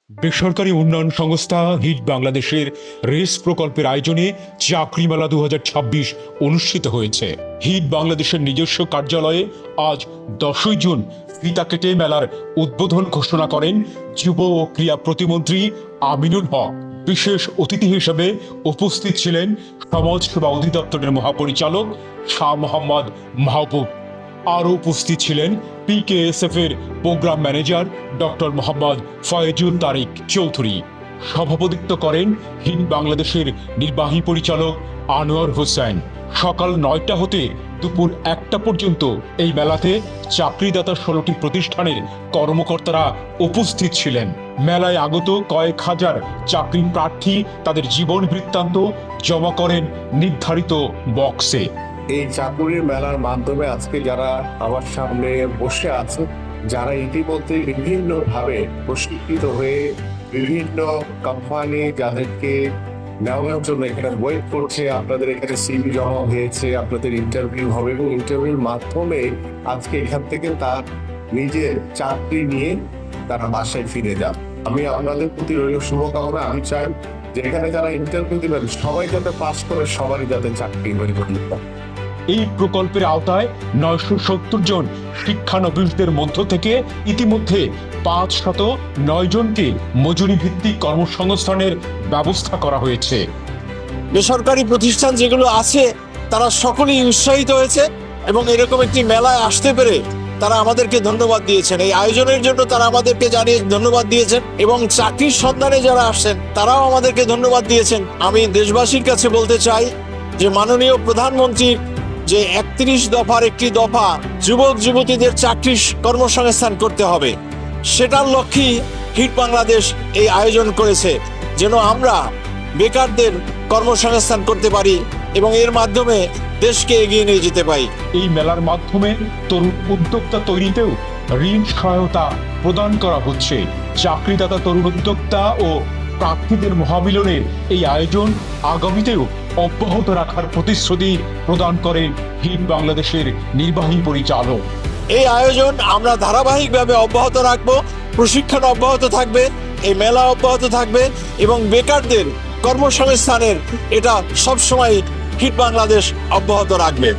বেসরকারি উন্নয়ন সংস্থা হিট বাংলাদেশের রেস প্রকল্পের আয়োজনে চাকরি মেলা 2026 অনুষ্ঠিত হয়েছে। হিট বাংলাদেশের নিজস্ব কার্যালয়ে আজ 10ই জুন ফিতা কেটে মেলার উদ্বোধন ঘোষণা করেন যুব ও ক্রীড়া প্রতিমন্ত্রী আমিনুল হক। বিশেষ অতিথি হিসেবে উপস্থিত ছিলেন সমাজ সেবা অধিদপ্তরের মহাপরিচালক শাহ মোহাম্মদ মাহবুব। আরও উপস্থিত ছিলেন PKSF এর প্রোগ্রাম ম্যানেজার ডক্টর মোহাম্মদ ফয়েজুল তারিক চৌধুরী। সভাপতিত্ব করেন হিট বাংলাদেশের নির্বাহী পরিচালক আনোয়ার হোসেন। সকাল 9টা হতে দুপুর 1টা পর্যন্ত এই মেলাতে চাকরিদাতা 16টি প্রতিষ্ঠানের কর্মকর্তারা উপস্থিত ছিলেন। মেলায় আগত কয়েক হাজার চাকরি প্রার্থী তাদের জীবন বৃত্তান্ত জমা করেন নির্ধারিত বক্সে। এই চাকুরির মেলার মাধ্যমে আজকে যারা আমার সামনে বসে আছে, যারা ইতিমধ্যে বিভিন্নভাবে প্রশিক্ষিত হয়ে বিভিন্ন কোম্পানি যাদেরকে নেওয়ার জন্য এখানে ওয়েট করছে, আপনাদের এখানে সিভি জমা হয়েছে, আপনাদের ইন্টারভিউ হবে এবং ইন্টারভিউর মাধ্যমে আজকে এখান থেকে তার নিজের চাকরি নিয়ে তারা বাসায় ফিরে যান। আমি আপনাদের প্রতি রইল শুভকামনা। আমি চাই যে এখানে যারা ইন্টারভিউ দিবেন সবাই যাতে পাস করে, সবারই যাতে চাকরি হয়ে যায়। এই প্রকল্পের আওতায় 970 জন শিক্ষানবিশদের মধ্য থেকে ইতিমধ্যে 509 জনকে মজুরি ভিত্তিক কর্মসংস্থানের ব্যবস্থা করা হয়েছে। বেসরকারি প্রতিষ্ঠান যেগুলো আছে তারা সকলেই উৎসাহিত হয়েছে এবং এরকম একটি মেলায় আসতে পেরে তারা আমাদেরকে ধন্যবাদ দিয়েছেন। এই আয়োজনের জন্য তারা আমাদেরকে জানিয়ে ধন্যবাদ দিয়েছেন এবং চাকরির সন্ধানে যারা আসছেন তারাও আমাদেরকে ধন্যবাদ দিয়েছেন। আমি দেশবাসীর কাছে বলতে চাই যে মাননীয় প্রধানমন্ত্রীর যে 31 দফার একটি দফা যুবক যুবতীদের চাকরি কর্মসংস্থান করতে হবে, সেটার লক্ষ্যেই হিট বাংলাদেশ এই আয়োজন করেছে যেন আমরা বেকারদের কর্মসংস্থান করতে পারি এবং এর মাধ্যমে দেশকে এগিয়ে নিয়ে যেতে পারি। এই মেলার মাধ্যমে তরুণ উদ্যোক্তা তৈরিতেও ঋণ সহায়তা প্রদান করা হচ্ছে। চাকরিদাতা তরুণ উদ্যোক্তা ও প্রার্থীদের মহামিলনের এই আয়োজন আগামীতেও অব্যাহত রাখার প্রতিশ্রুতি প্রদান করেন হিট বাংলাদেশের নির্বাহী পরিচালক। এই আয়োজন আমরা ধারাবাহিকভাবে অব্যাহত রাখবো, প্রশিক্ষণ অব্যাহত থাকবে, এই মেলা অব্যাহত থাকবে এবং বেকারদের কর্মসংস্থানের এটা সবসময় হিট বাংলাদেশ অব্যাহত রাখবে।